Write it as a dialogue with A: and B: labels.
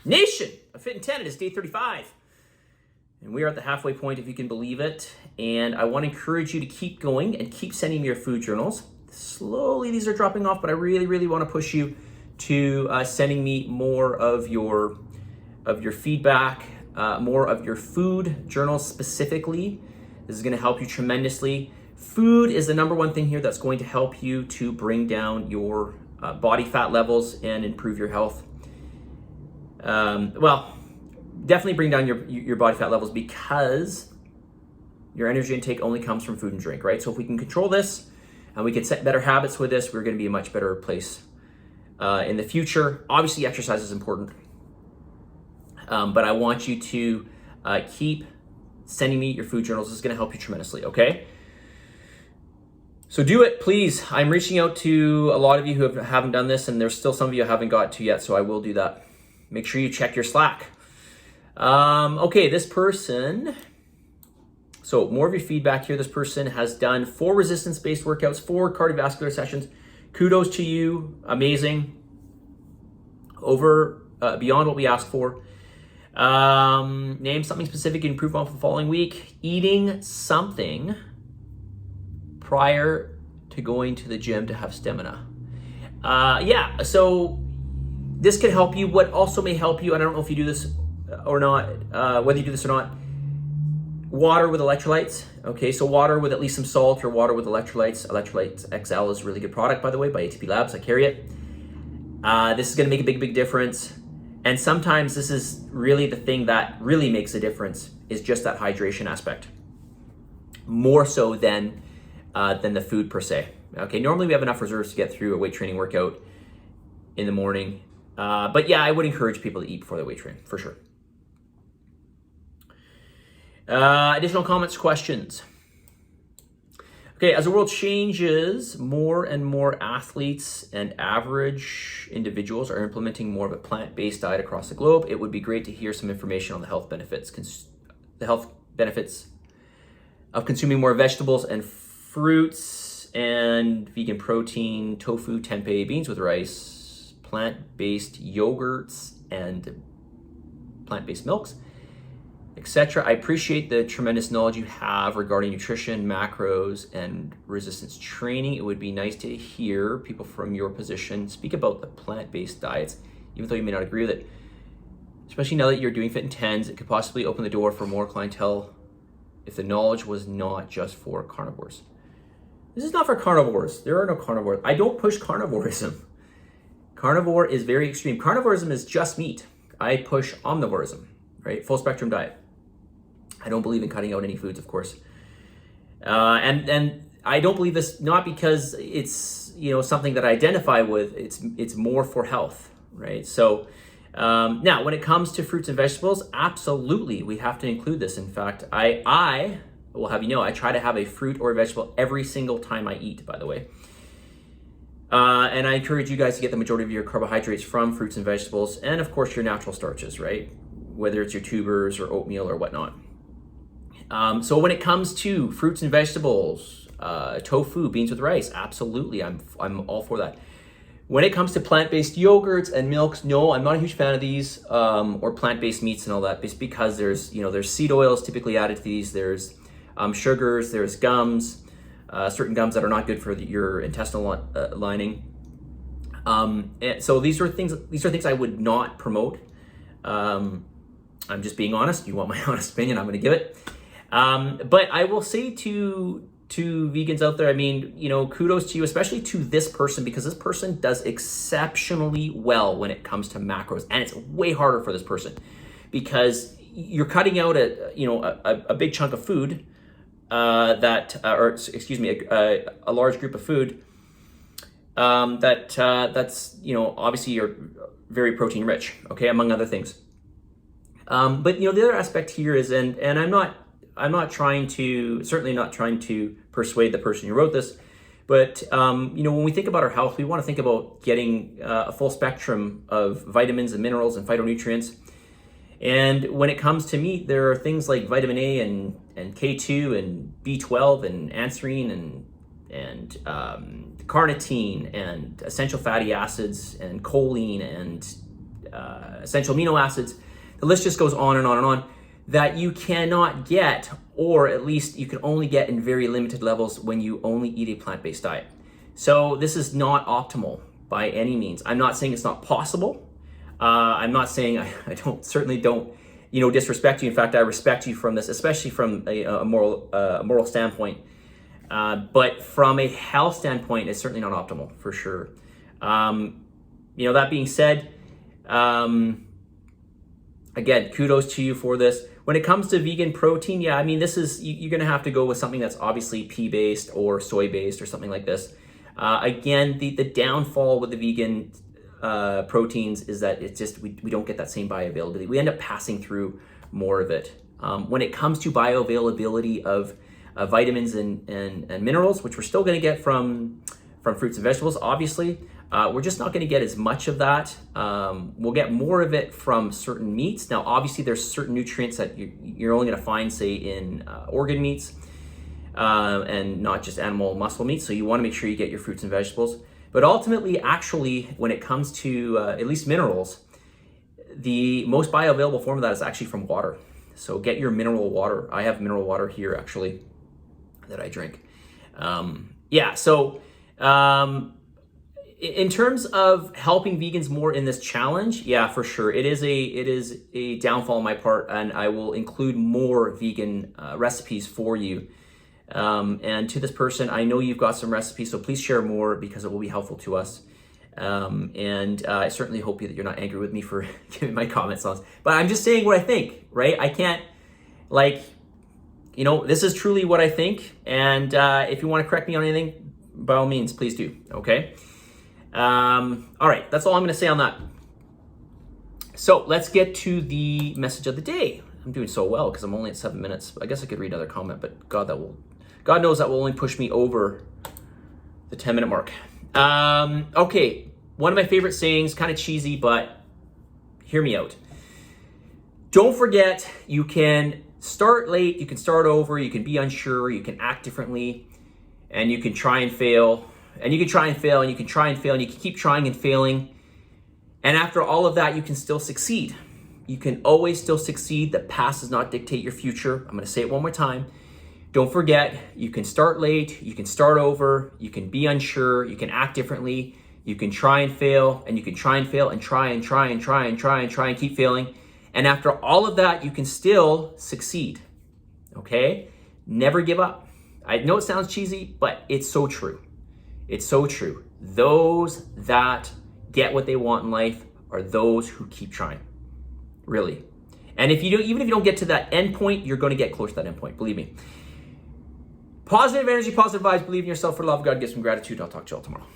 A: Nation of Fit and 10, it is day 35. And we are at the halfway point, if you can believe it. And I want to encourage you to keep going and keep sending me your food journals. Slowly, these are dropping off, but I really want to push you to sending me more of your feedback, more of your food journals specifically. This is going to help you tremendously. Food is the number one thing here that's going to help you to bring down your body fat levels and improve your health. Well, definitely bring down your body fat levels, because your energy intake only comes from food and drink, right? So if we can control this and we can set better habits with this, we're going to be a much better place in the future. Obviously, exercise is important, but I want you to keep sending me your food journals. This is going to help you tremendously, okay? So do it, please. I'm reaching out to a lot of you who haven't done this, and there's still some of you I haven't got to yet, so I will do that. Make sure you check your Slack. Okay, this person, so more of your feedback here. This person has done 4 resistance-based workouts, 4 cardiovascular sessions. Kudos to you, amazing. Beyond what we asked for. Name something specific you improve on for the following week. Eating something prior to going to the gym to have stamina. Yeah, so this can help you. What also may help you, and I don't know if you do this or not, whether you do this or not, water with electrolytes. Okay, so water with at least some salt, or water with electrolytes. Electrolytes XL is a really good product, by the way, by ATP Labs. I carry it. This is going to make a big difference. And sometimes this is really the thing that really makes a difference, is just that hydration aspect, more so than the food per se. Okay, normally we have enough reserves to get through a weight training workout in the morning. But yeah, I would encourage people to eat before they weight train, for sure. Additional comments, questions? Okay, as the world changes, more and more athletes and average individuals are implementing more of a plant-based diet across the globe. It would be great to hear some information on the health benefits of consuming more vegetables and fruits and vegan protein, tofu, tempeh, beans with rice, plant-based yogurts and plant-based milks, etc. I appreciate the tremendous knowledge you have regarding nutrition, macros, and resistance training. It would be nice to hear people from your position speak about the plant-based diets, even though you may not agree with it. Especially now that you're doing Fit and Tens, it could possibly open the door for more clientele if the knowledge was not just for carnivores. This is not for carnivores. There are no carnivores. I don't push carnivorism. Carnivore is very extreme. Carnivorism is just meat. I push omnivorism, right? Full spectrum diet. I don't believe in cutting out any foods, of course. And I don't believe this, not because it's, something that I identify with. It's more for health, right? So now when it comes to fruits and vegetables, absolutely, we have to include this. In fact, I will have you know, I try to have a fruit or a vegetable every single time I eat, by the way. And I encourage you guys to get the majority of your carbohydrates from fruits and vegetables, and of course your natural starches, right? Whether it's your tubers or oatmeal or whatnot. So when it comes to fruits and vegetables, tofu, beans with rice, absolutely, I'm all for that. When it comes to plant-based yogurts and milks, no, I'm not a huge fan of these, or plant-based meats and all that, just because there's seed oils typically added to these. There's sugars, there's gums, certain gums that are not good for your intestinal lining. And so these are things I would not promote. I'm just being honest. You want my honest opinion, I'm going to give it. But I will say to vegans out there, I mean, kudos to you, especially to this person, because this person does exceptionally well when it comes to macros, and it's way harder for this person because you're cutting out a big chunk of food, a large group of food that's obviously you're very protein rich, okay, among other things. But the other aspect here is, and I'm not trying to, certainly not trying to persuade the person who wrote this, but when we think about our health, we want to think about getting a full spectrum of vitamins and minerals and phytonutrients. And when it comes to meat, there are things like vitamin A and K2 and B12 and anserine and carnitine and essential fatty acids and choline and essential amino acids. The list just goes on and on and on, that you cannot get, or at least you can only get in very limited levels when you only eat a plant-based diet. So this is not optimal by any means. I'm not saying it's not possible. I'm not saying I certainly don't disrespect you. In fact, I respect you from this, especially from a moral standpoint. But from a health standpoint, it's certainly not optimal for sure. That being said, again, kudos to you for this. When it comes to vegan protein, yeah, I mean, this is, you're going to have to go with something that's obviously pea-based or soy-based or something like this. Again, the downfall with the vegan proteins is that it's just, we don't get that same bioavailability. We end up passing through more of it. When it comes to bioavailability of vitamins and minerals, which we're still going to get from fruits and vegetables, obviously, we're just not going to get as much of that. We'll get more of it from certain meats. Now, obviously, there's certain nutrients that you're only going to find, say, in organ meats and not just animal muscle meats. So you want to make sure you get your fruits and vegetables. But ultimately, actually, when it comes to at least minerals, the most bioavailable form of that is actually from water. So get your mineral water. I have mineral water here, actually, that I drink. In terms of helping vegans more in this challenge, yeah, for sure. It is a downfall on my part, and I will include more vegan recipes for you. And to this person, I know you've got some recipes, so please share more because it will be helpful to us. And I certainly hope that you're not angry with me for giving my comments on this. But I'm just saying what I think, right? I can't, this is truly what I think. And if you want to correct me on anything, by all means, please do, okay? All right, that's all I'm going to say on that. So let's get to the message of the day. I'm doing so well because I'm only at 7 minutes. I guess I could read another comment, but God knows that will only push me over the 10-minute mark. Okay, one of my favorite sayings, kind of cheesy, but hear me out. Don't forget, you can start late, you can start over, you can be unsure, you can act differently, and you can try and fail, and you can try and fail, and you can try and fail, and you can keep trying and failing. And after all of that, you can still succeed. You can always still succeed. The past does not dictate your future. I'm going to say it one more time. Don't forget, you can start late, you can start over, you can be unsure, you can act differently, you can try and fail, and you can try and fail and try and try and try and try and try and keep failing. And after all of that, you can still succeed. Okay? Never give up. I know it sounds cheesy, but it's so true. It's so true. Those that get what they want in life are those who keep trying. Really. And even if you don't get to that end point, you're going to get close to that end point. Believe me. Positive energy, positive vibes. Believe in yourself. For love, God, give some gratitude. I'll talk to you all tomorrow.